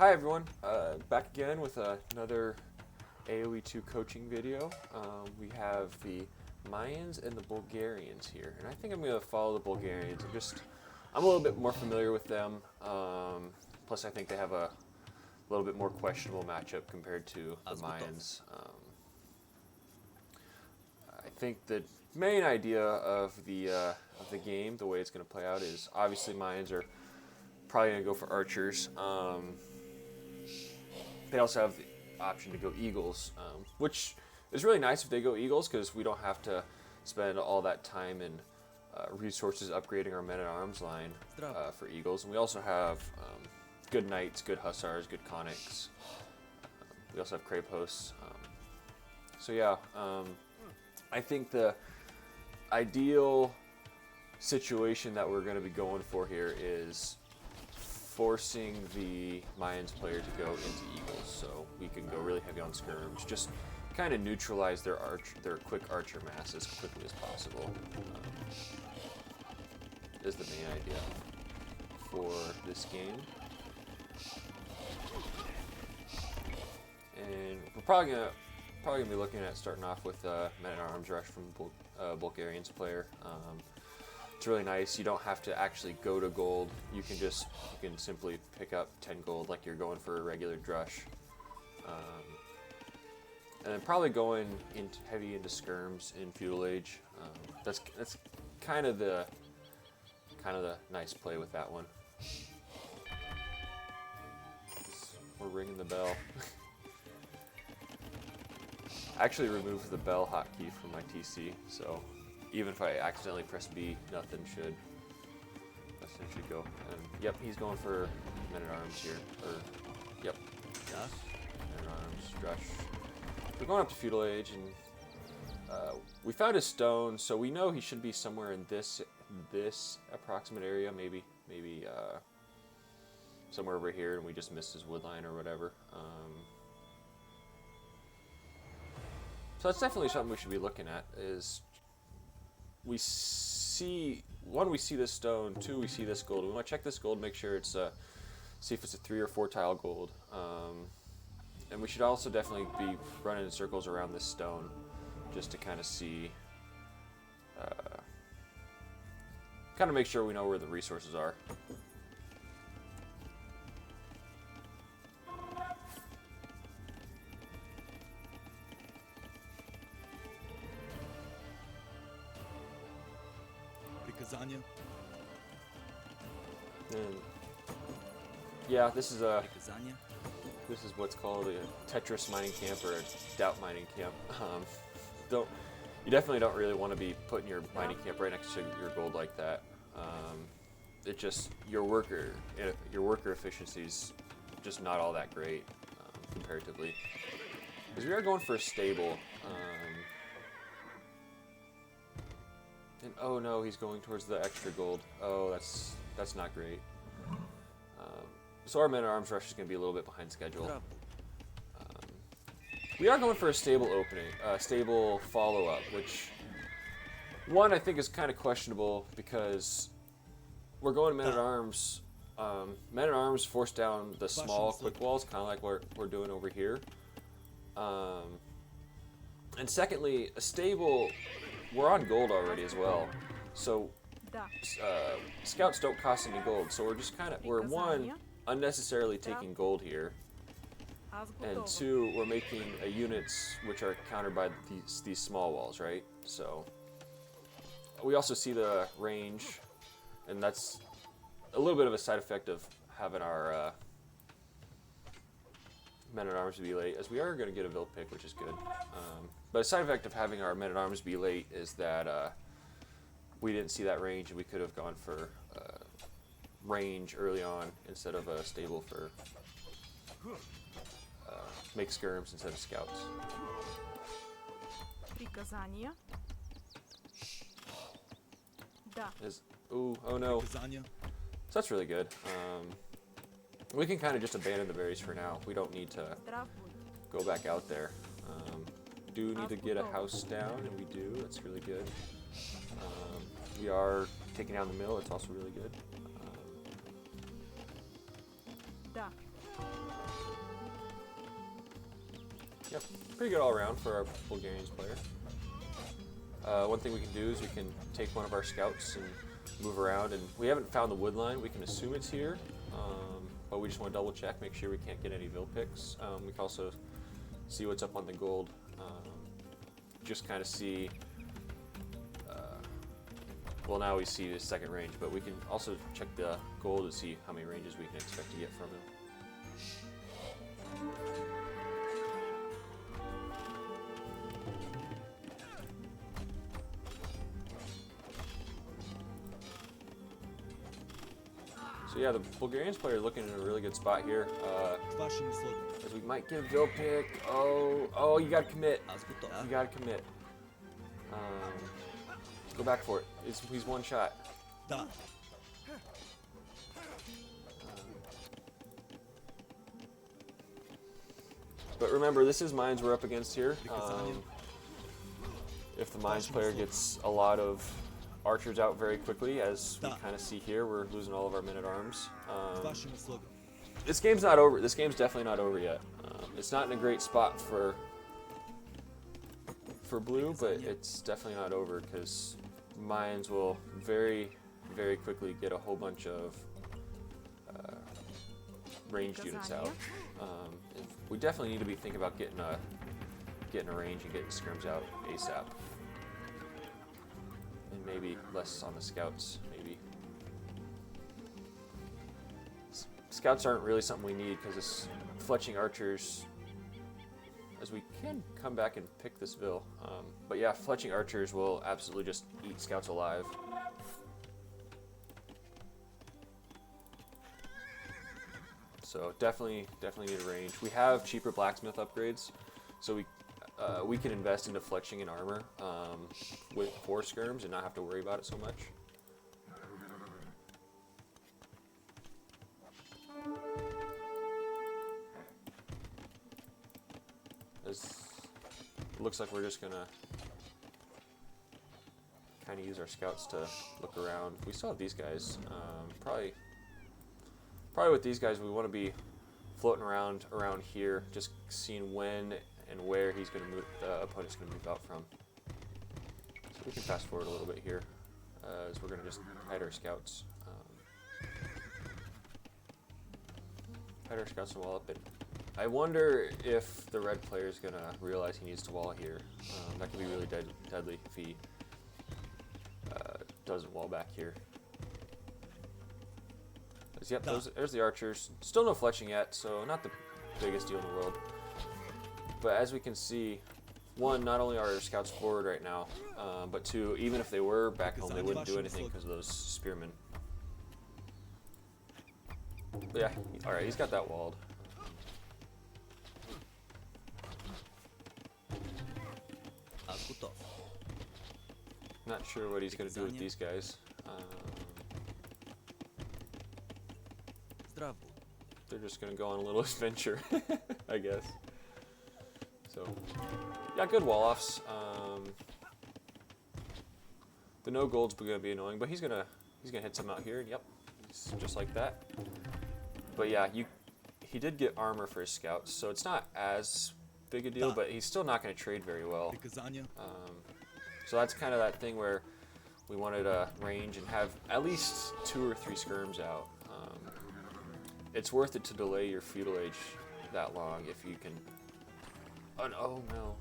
Hi everyone, back again with another AOE2 coaching video. We have the Mayans and the Bulgarians here, and I think I'm going to follow the Bulgarians. I'm a little bit more familiar with them, plus I think they have a little bit more questionable matchup compared to the Mayans. I think the main idea of the game, the way it's going to play out, is obviously Mayans are probably going to go for archers. They also have the option to go eagles, which is really nice if they go eagles because we don't have to spend all that time and resources upgrading our men-at-arms line for eagles. And we also have good knights, good hussars, good conics. We also have krapos. So yeah, I think the ideal situation that we're going to be going for here is forcing the Mayans player to go into eagles, so we can go really heavy on skirms, just kind of neutralize their quick archer mass as quickly as possible. Is the main idea for this game, and we're probably gonna be looking at starting off with men-at-arms rush from Bulgarian's player. It's really nice. You don't have to actually go to gold. You can simply pick up 10 gold like you're going for a regular drush. And then probably going heavy into skirms in feudal age. That's kind of the nice play with that one. We're ringing the bell. I actually removed the bell hotkey from my TC, so even if I accidentally press B, nothing should essentially go. And yep, he's going for men-at-arms here. Or yep, men-at-arms, drush. We're going up to feudal age, and we found his stone, so we know he should be somewhere in this approximate area, maybe somewhere over here, and we just missed his wood line or whatever. So that's definitely something we should be looking at. Is we see this stone, two, we see this gold. We want to check this gold, make sure it's see if it's a 3 or 4 tile gold. And we should also definitely be running in circles around this stone just to kind of see, kind of make sure we know where the resources are. And yeah, this is what's called a Tetris mining camp or a doubt mining camp. You definitely don't really want to be putting your mining camp right next to your gold like that. It just your worker efficiency is just not all that great comparatively. Because we are going for a stable. And oh no, he's going towards the extra gold. Oh, that's not great. So our men-at-arms rush is going to be a little bit behind schedule. We are going for a stable opening, stable follow-up, which one I think is kind of questionable because we're going men-at-arms. Men-at-arms force down the small quick walls, kind of like what we're doing over here. And secondly, a stable. We're on gold already as well, so scouts don't cost any gold. So we're just we're one, unnecessarily taking gold here, and two, we're making units which are countered by these small walls, right? So we also see the range, and that's a little bit of a side effect of having our men-at-arms be late, as we are going to get a Vilt pick, which is good. But a side effect of having our men-at-arms be late is that we didn't see that range, and we could have gone for range early on instead of a stable for make skirms instead of scouts. Oh no. So that's really good. We can kind of just abandon the berries for now. We don't need to go back out there. Do need to get a house down, and we do. That's really good. We are taking down the mill. It's also really good. Yep, pretty good all around for our Bulgarians player. One thing we can do is we can take one of our scouts and move around, and we haven't found the wood line. We can assume it's here, but we just want to double check, make sure we can't get any Vil picks. We can also see what's up on the gold, just kind of see, well, now we see his second range, but we can also check the gold to see how many ranges we can expect to get from him. So yeah, the Bulgarians player is looking in a really good spot here. As we might get a Vil pick. Oh, you gotta commit. You gotta commit. Go back for it. He's one shot. But remember, this is mines we're up against here. If the mines player gets a lot of archers out very quickly, as we kind of see here, we're losing all of our men-at-arms. This game's not over. This game's definitely not over yet. It's not in a great spot for blue, but it's definitely not over because mines will very, very quickly get a whole bunch of ranged units out. We definitely need to be thinking about getting a range and getting scrims out ASAP. And maybe less on the scouts, maybe. Scouts aren't really something we need because it's fletching archers, as we can come back and pick this Vil. But yeah, fletching archers will absolutely just eat scouts alive. So definitely need a range. We have cheaper blacksmith upgrades, so we can invest into fletching and armor with 4 skirms and not have to worry about it so much. It looks like we're just gonna kind of use our scouts to look around. We still have these guys. Probably with these guys, we want to be floating around here, just seeing when and where he's going to move. The opponent's going to move out from. So we can fast forward a little bit here, as we're going to just hide our scouts. Hide our scouts and wall up. And I wonder if the red player is going to realize he needs to wall here. That could be really deadly if he doesn't wall back here. Yep, there's the archers. Still no fletching yet, so not the biggest deal in the world. But as we can see, 1, not only are our scouts forward right now, but 2, even if they were back home, they wouldn't do anything because of those spearmen. But yeah, alright, he's got that walled. Not sure what he's going to do with these guys. They're just going to go on a little adventure, I guess. So, yeah, good wall-offs. The no gold's going to be annoying, but he's gonna hit some out here. Yep, just like that. But yeah, he did get armor for his scouts, so it's not as big a deal. But he's still not going to trade very well. So that's kind of that thing where we wanted a range and have at least 2 or 3 skirms out. It's worth it to delay your feudal age that long if you can. Oh no!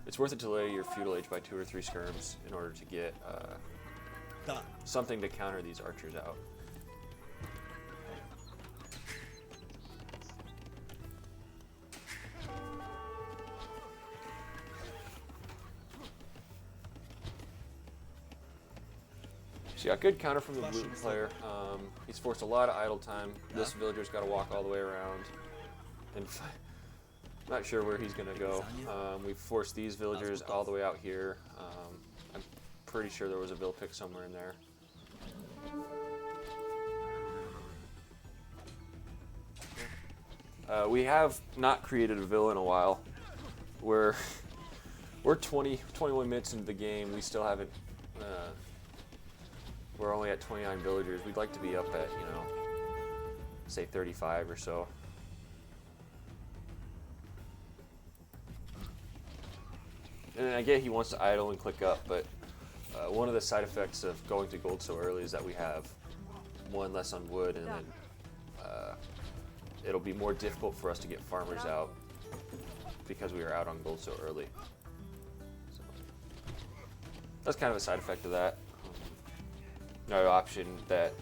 It's worth it to delay your feudal age by 2 or 3 skirms in order to get something to counter these archers out. So yeah, good counter from the blue player. He's forced a lot of idle time. This villager's got to walk all the way around. And not sure where he's going to go. We've forced these villagers all the way out here. I'm pretty sure there was a Vil pick somewhere in there. We have not created a Vil in a while. We're 21 minutes into the game. We still haven't. We're only at 29 villagers. We'd like to be up at, you know, say 35 or so. And I get he wants to idle and click up, but one of the side effects of going to gold so early is that we have one less on wood, and then it'll be more difficult for us to get farmers out because we are out on gold so early. So that's kind of a side effect of that. Another option that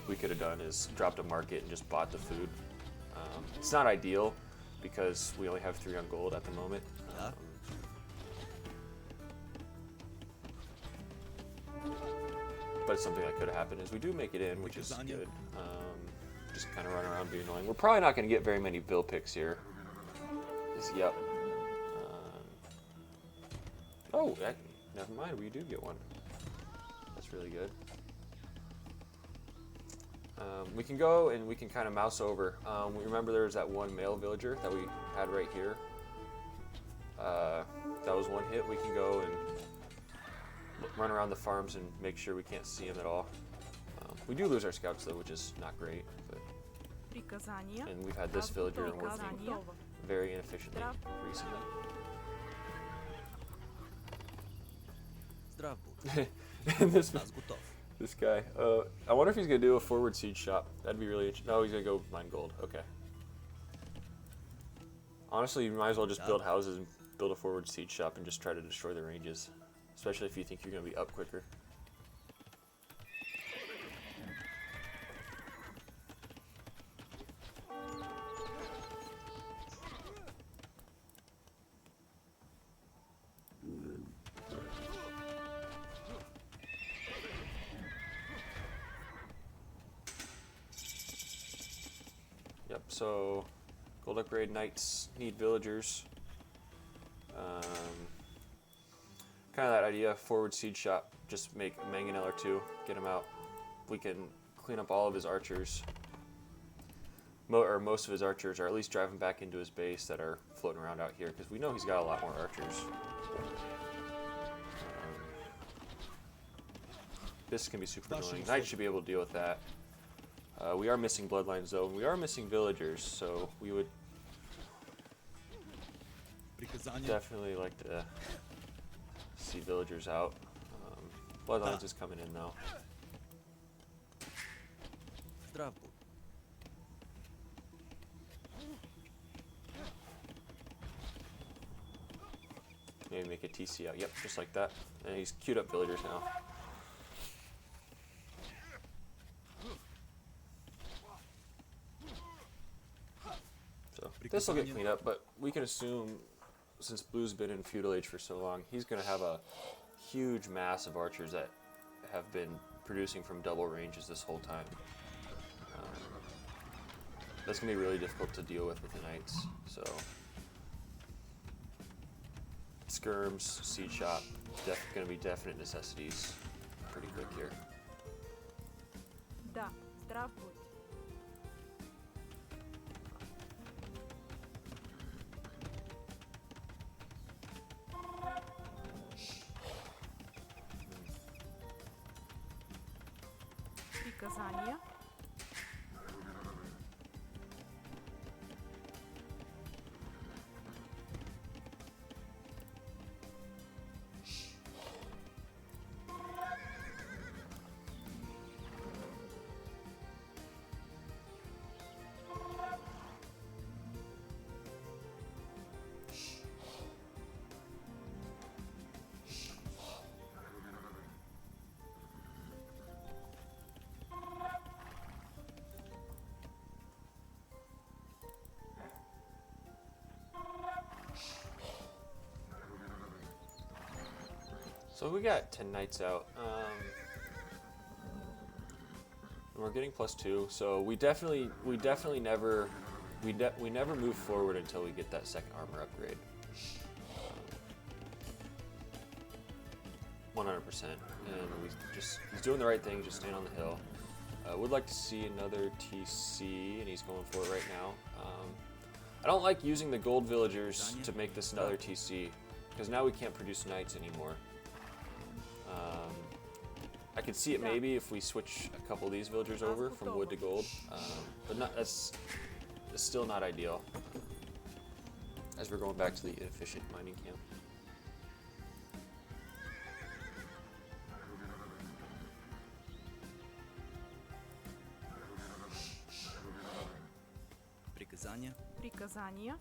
we could have done is dropped a market and just bought the food. It's not ideal because we only have 3 on gold at the moment. But it's something that could have happened. Is we do make it in, which is good. Just kind of run around being annoying. We're probably not going to get very many bill picks here. Yep. Oh, never mind. We do get one. That's really good. We can go and we can kind of mouse over. We remember there was that one male villager that we had right here. That was one hit. We can go and run around the farms and make sure we can't see him at all. We do lose our scouts though, which is not great. But, and we've had this villager working very inefficiently recently. And this guy. I wonder if he's gonna do a forward siege shop. That'd be really interesting. No, he's gonna go mine gold. Okay. Honestly, you might as well just build houses and build a forward siege shop and just try to destroy the ranges. Especially if you think you're gonna be up quicker. Yep, so gold upgrade knights need villagers. Kind of that idea, forward siege shop, just make a mangonel or 2, get him out. We can clean up all of his archers, or most of his archers, or at least drive him back into his base that are floating around out here, because we know he's got a lot more archers. This can be super annoying. Knights should be able to deal with that. We are missing bloodlines though, and we are missing villagers, so we would definitely like to see villagers out. Bloodlines is coming in though. Maybe make a TC out. Yep, just like that. And he's queued up villagers now. So this will get cleaned up, but we can assume, since Blue's been in feudal age for so long, he's going to have a huge mass of archers that have been producing from double ranges this whole time. That's going to be really difficult to deal with the knights. So skirms, siege shop, going to be definite necessities pretty quick here. Да, здрав будь. Приказания. So we got 10 knights out. We're getting +2, so we never move forward until we get that second armor upgrade. 100%, and he's doing the right thing, just staying on the hill. Would like to see another TC, and he's going for it right now. I don't like using the gold villagers to make this another TC, because now we can't produce knights anymore. I could see it maybe if we switch a couple of these villagers over from wood to gold, but that's still not ideal, as we're going back to the inefficient mining camp. Приказания.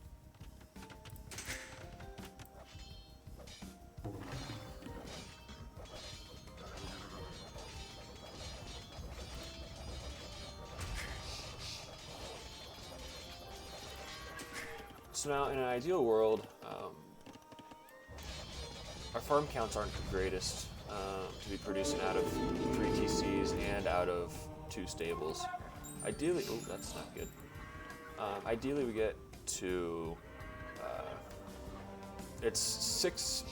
So now, in an ideal world, our farm counts aren't the greatest to be producing out of 3 TCs and out of 2 stables. Ideally, oh, that's not good. Ideally, we get to it's six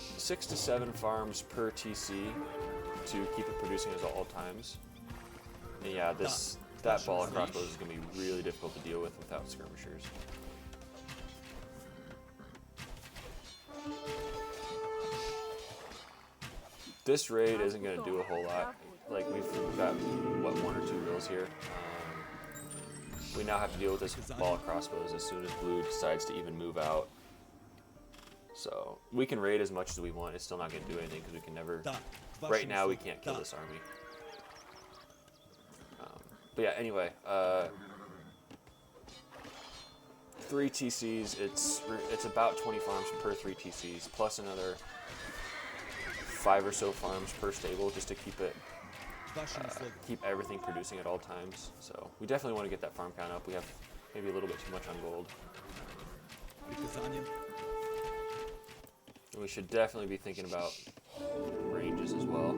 to 7 farms per TC to keep it producing at all times. And yeah, that ball of crossbows is going to be really difficult to deal with without skirmishers. This raid isn't going to do a whole lot. Like, we've got, what, 1 or 2 bills here. We now have to deal with this ball of crossbows as soon as blue decides to even move out. So, we can raid as much as we want. It's still not going to do anything because we can never... Right now, we can't kill this army. But yeah, anyway. 3 TCs, it's about 20 farms per 3 TCs, plus another 5 or so farms per stable just to keep it, keep everything producing at all times. So we definitely want to get that farm count up. We have maybe a little bit too much on gold. And we should definitely be thinking about ranges as well.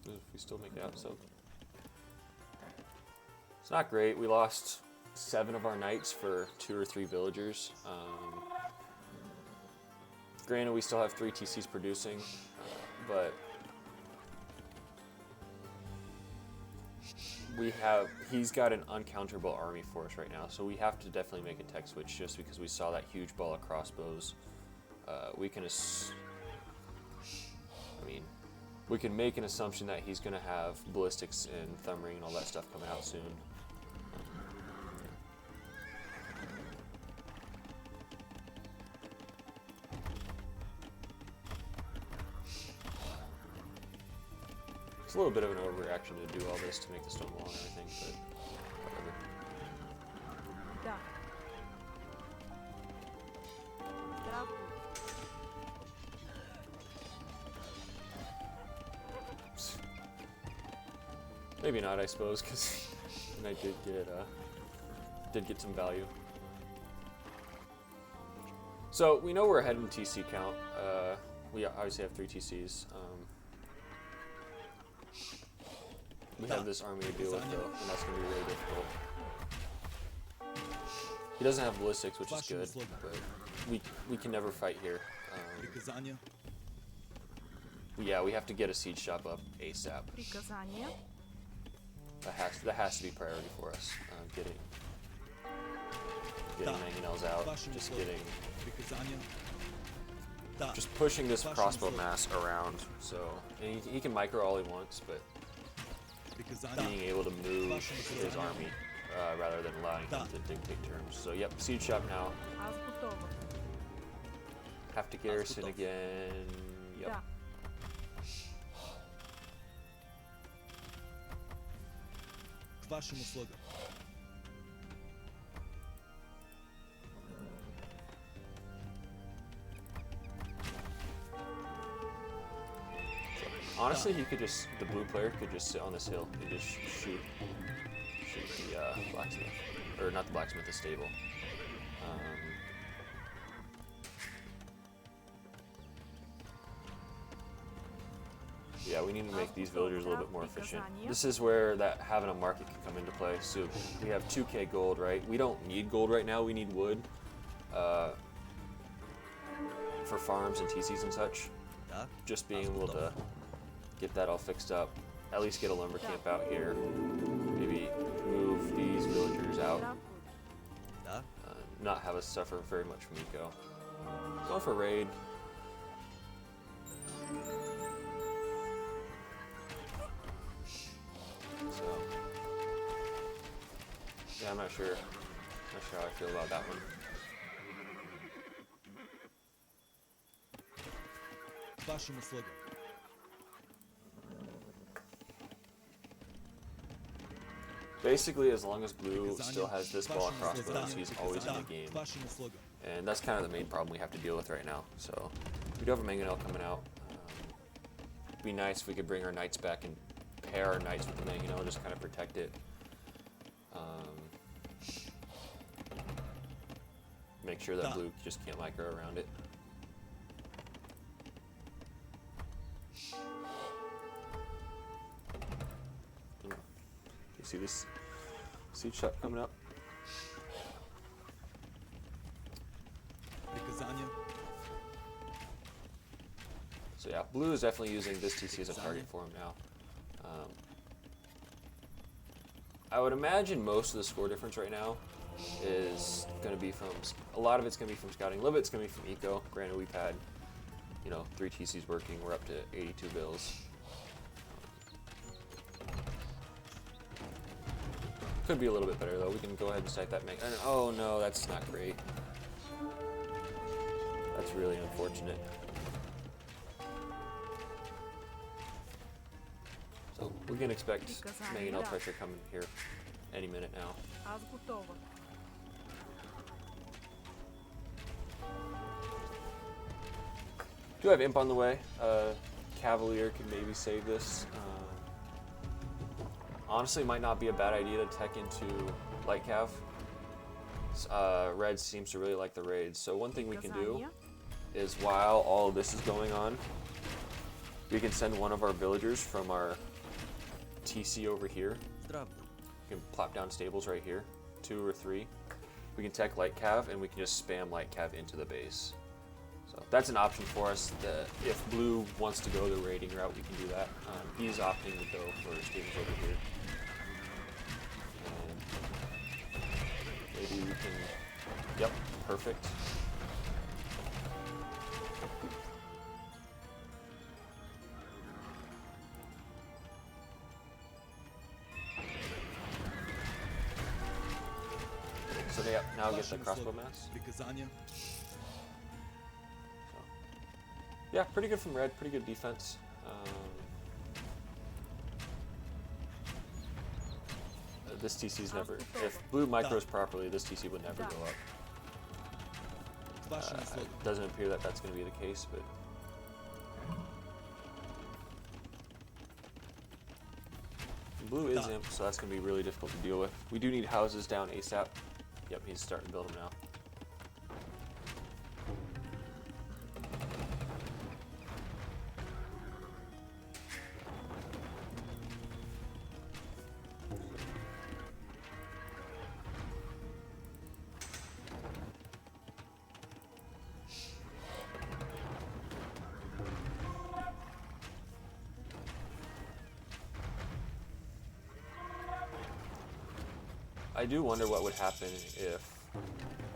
If we still make it out, so it's not great. We lost 7 of our knights for 2 or 3 villagers. Granted, we still have 3 TCs producing, but he's got an uncounterable army for us right now, so we have to definitely make a tech switch just because we saw that huge ball of crossbows. We can make an assumption that he's going to have ballistics and thumb ring and all that stuff coming out soon. It's a little bit of an overreaction to do all this to make the stone wall and everything, but whatever. Maybe not, I suppose, because I did get some value. So we know we're ahead in the TC count. We obviously have 3 TCs. We have this army to deal with though, and that's going to be really difficult. He doesn't have ballistics, which is good, but we can never fight here. Yeah, we have to get a siege shop up ASAP. That has to be priority for us. Getting mangonels out, just pushing this crossbow mass around. So and he can micro all he wants, but being able to move his army rather than allowing him to dictate terms. So yep, siege shop now. Have to garrison again. Yep. Honestly, the blue player could just sit on this hill and just shoot the blacksmith, or not the blacksmith, the stable. Yeah, we need to make these villagers a little bit more efficient. This is where having a market can come into play. So we have 2k gold, right? We don't need gold right now. We need wood for farms and TCs and such. Just being able to get that all fixed up. At least get a lumber camp out here. Maybe move these villagers out. Not have us suffer very much from eco. Go for raid. So, yeah, I'm not sure. Not sure how I feel about that one. Basically, as long as blue still has this ball crossbows, he's always in the game. And that's kind of the main problem we have to deal with right now. So we do have a mangonel coming out. It'd be nice if we could bring our knights back and pair our knights with the mangonel, just kind of protect it. Make sure that blue just can't micro around it. You see this siege shot coming up? So yeah, blue is definitely using this TC as a target for him now. I would imagine most of the score difference right now is going to be from, a lot of it's going to be from scouting, a little bit it's going to be from eco. Granted, we've had, 3 TCs working, we're up to 82 bills. Could be a little bit better though. We can go ahead and cite that make. Oh no, that's not great. That's really unfortunate. So we can expect mangonel pressure coming here any minute now. Do have imp on the way. Cavalier can maybe save this. Honestly, it might not be a bad idea to tech into light cav. Red seems to really like the raids, so one thing we can do is while all of this is going on, we can send one of our villagers from our TC over here. We can plop down stables right here, 2 or 3. We can tech light cav and we can just spam light cav into the base. So that's an option for us. If blue wants to go the raiding route, we can do that. He's opting to go for stables over here. Maybe we can, yep, perfect. So they now get the crossbow mass. So, yeah, pretty good from red, pretty good defense. This TC's never, if blue micros properly, this TC would never go up. It doesn't appear that that's going to be the case, but blue is imp, so that's going to be really difficult to deal with. We do need houses down ASAP. Yep, he's starting to build them now. I do wonder what would happen if,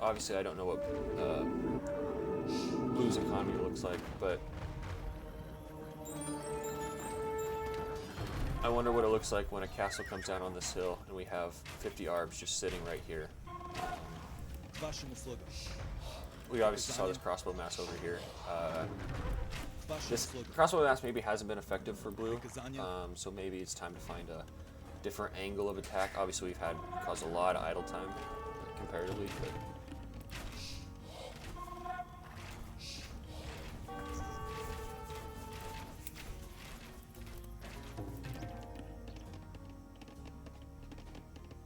obviously I don't know what blue's economy looks like, but I wonder what it looks like when a castle comes down on this hill and we have 50 arbs just sitting right here. We obviously saw this crossbow mass over here. This crossbow mass maybe hasn't been effective for blue, so maybe it's time to find a different angle of attack. Obviously we've had caused a lot of idle time comparatively, but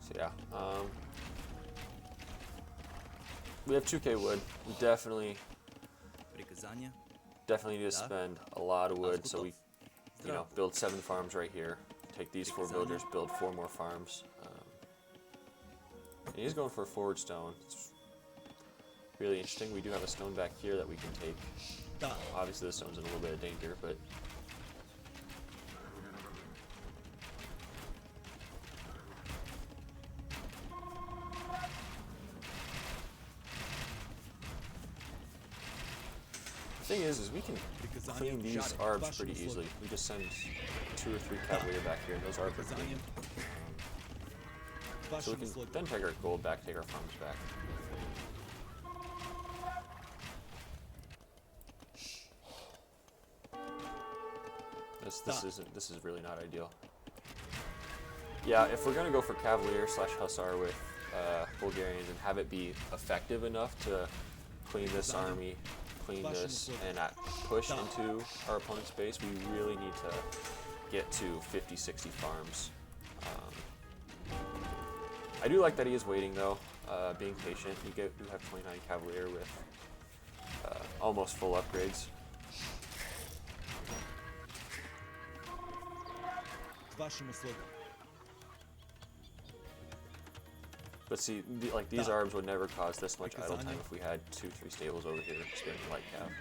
so yeah, we have 2k wood. We definitely need to spend a lot of wood, so we build 7 farms right here. Take these 4 villagers, build 4 more farms. And he's going for a forward stone. It's really interesting. We do have a stone back here that we can take. Obviously, the stone's in a little bit of danger, but the thing is we can clean these arbs pretty easily. We just send 2 or 3 cavalier back here, and those arbs are clean. So we can then take our gold back, take our farms back. This is really not ideal. Yeah, if we're gonna go for Cavalier / Hussar with Bulgarians and have it be effective enough to clean this army, clean this, and push into our opponent's base, we really need to get to 50-60 farms. I do like that he is waiting though, being patient. You have 29 Cavalier with almost full upgrades. But see, these arbs would never cause this much idle time if we had 2-3 stables over here spinning light cav.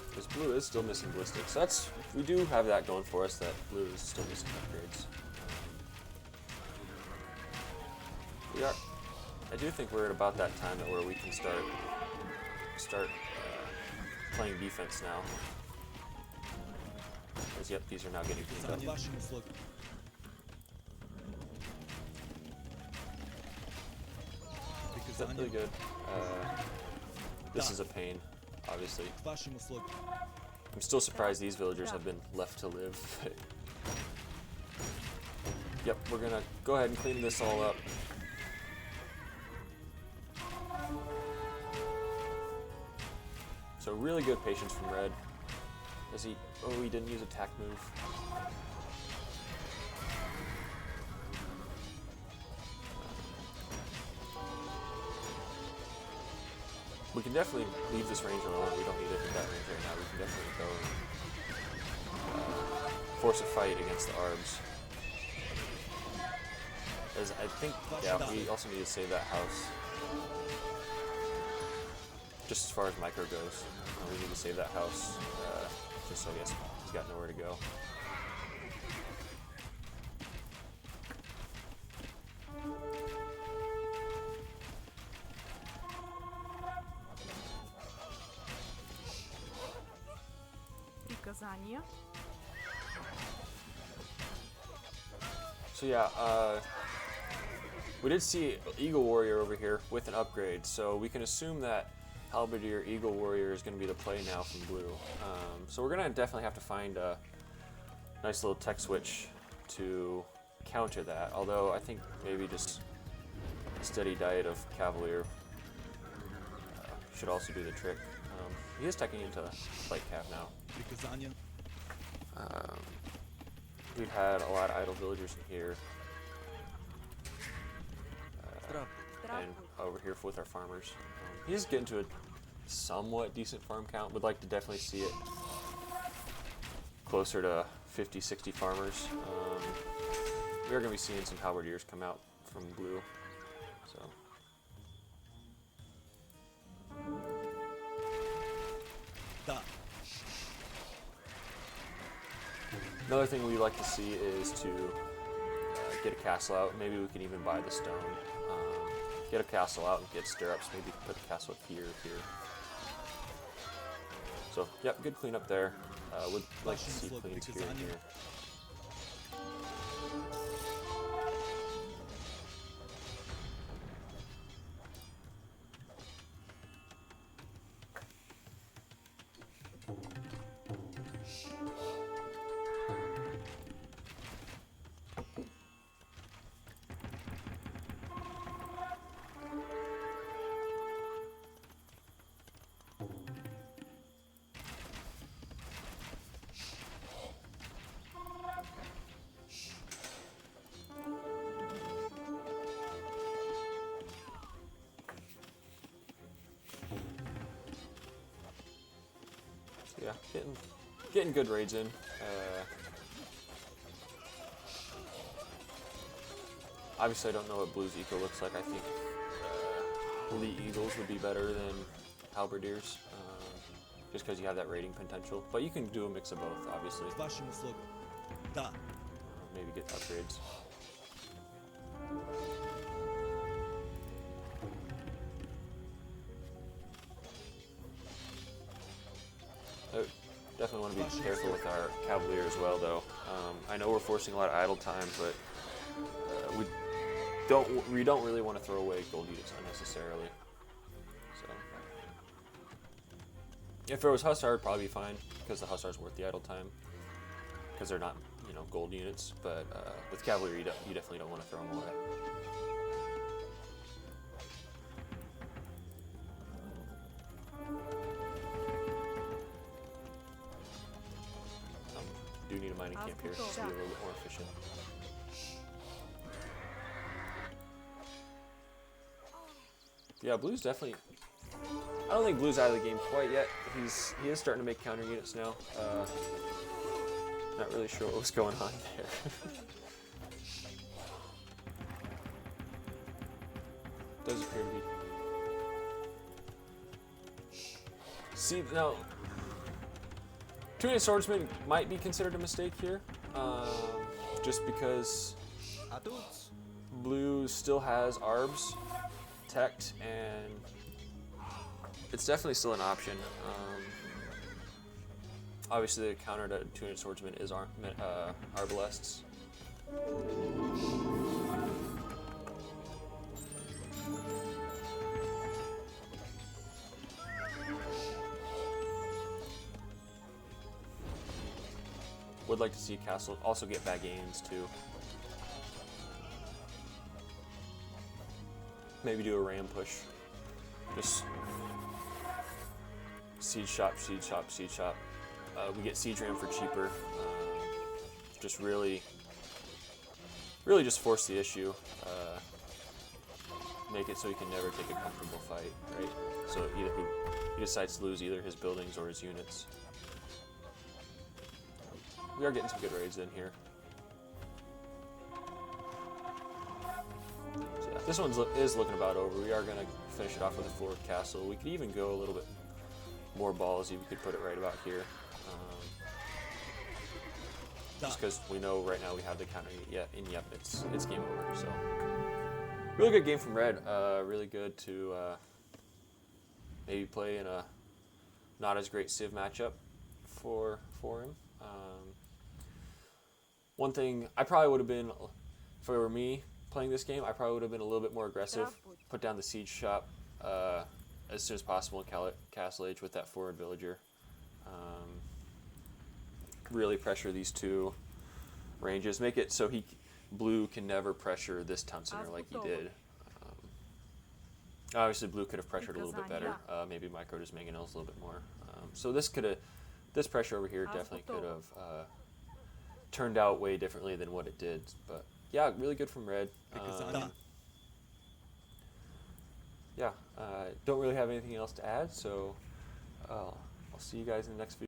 Because blue is still missing ballistics. So we do have that going for us, that blue is still missing upgrades. I do think we're at about that time where we can start playing defense now. Because yep, these are now getting cleaned up. That's really good. This is a pain, obviously. I'm still surprised these villagers have been left to live. Yep, we're gonna go ahead and clean this all up. So really good patience from Red. He didn't use attack move. We can definitely leave this range alone. We don't need to hit that range right now. We can definitely go and force a fight against the Arbs. As I think, yeah, we also need to save that house. Just as far as micro goes, we need to save that house, just so he's got nowhere to go. So yeah, we did see Eagle Warrior over here with an upgrade, so we can assume that Halberdier Eagle Warrior is going to be the play now from blue. So we're going to definitely have to find a nice little tech switch to counter that, although I think maybe just a steady diet of Cavalier should also do the trick. He is teching into light cav now. We've had a lot of idle villagers in here. And over here with our farmers. He's getting to a somewhat decent farm count. Would like to definitely see it closer to 50-60 farmers. We are going to be seeing some halberdiers come out from blue. So. Another thing we like to see is to get a castle out. Maybe we can even buy the stone. Get a castle out and get stirrups. Maybe put the castle up here. So, yep, good cleanup there. Would like to see cleans here and here. Yeah, getting good raids in. Obviously, I don't know what Blue's eco looks like. I think Elite Eagles would be better than Halberdiers, just because you have that raiding potential. But you can do a mix of both, obviously. Maybe get upgrades. definitely want to be careful with our Cavalier as well, though. I know we're forcing a lot of idle time, but we don't really want to throw away gold units unnecessarily. So if it was Hussar, it'd probably be fine because the Hussar's worth the idle time because they're not, you know, gold units. But with Cavalier, you definitely don't want to throw them away. Do need a mining camp here to be a little bit more efficient. Yeah, Blue's definitely. I don't think Blue's out of the game quite yet. He is starting to make counter units now. Not really sure what was going on there. Does appear to be. See now. Two-handed swordsman might be considered a mistake here, just because Blue still has Arbs, Tect, and it's definitely still an option. Obviously, the counter to two-handed swordsman is Arbalests. Would like to see Castle also get Bagains too. Maybe do a ram push. Just siege shop, siege shop, siege shop. We get siege ram for cheaper. Just really just force the issue. Make it so he can never take a comfortable fight, right? So either he decides to lose either his buildings or his units. We are getting some good raids in here. So yeah, this one is looking about over. We are going to finish it off with a forward castle. We could even go a little bit more ballsy. We could put it right about here. Just because we know right now we have the counter yet, and yep, it's game over. So really good game from Red. Really good to maybe play in a not as great Civ matchup for him. One thing I probably would have been, if it were me playing this game, I probably would have been a little bit more aggressive. Put down the siege shop as soon as possible in Castle Age with that forward villager. Really pressure these two ranges. Make it so Blue can never pressure this town center like he did. Obviously, Blue could have pressured a little bit better. Maybe micro just mangonels a little bit more. So this pressure over here definitely could have turned out way differently than what it did. But yeah, really good from Red. Yeah, don't really have anything else to add. So I'll see you guys in the next video.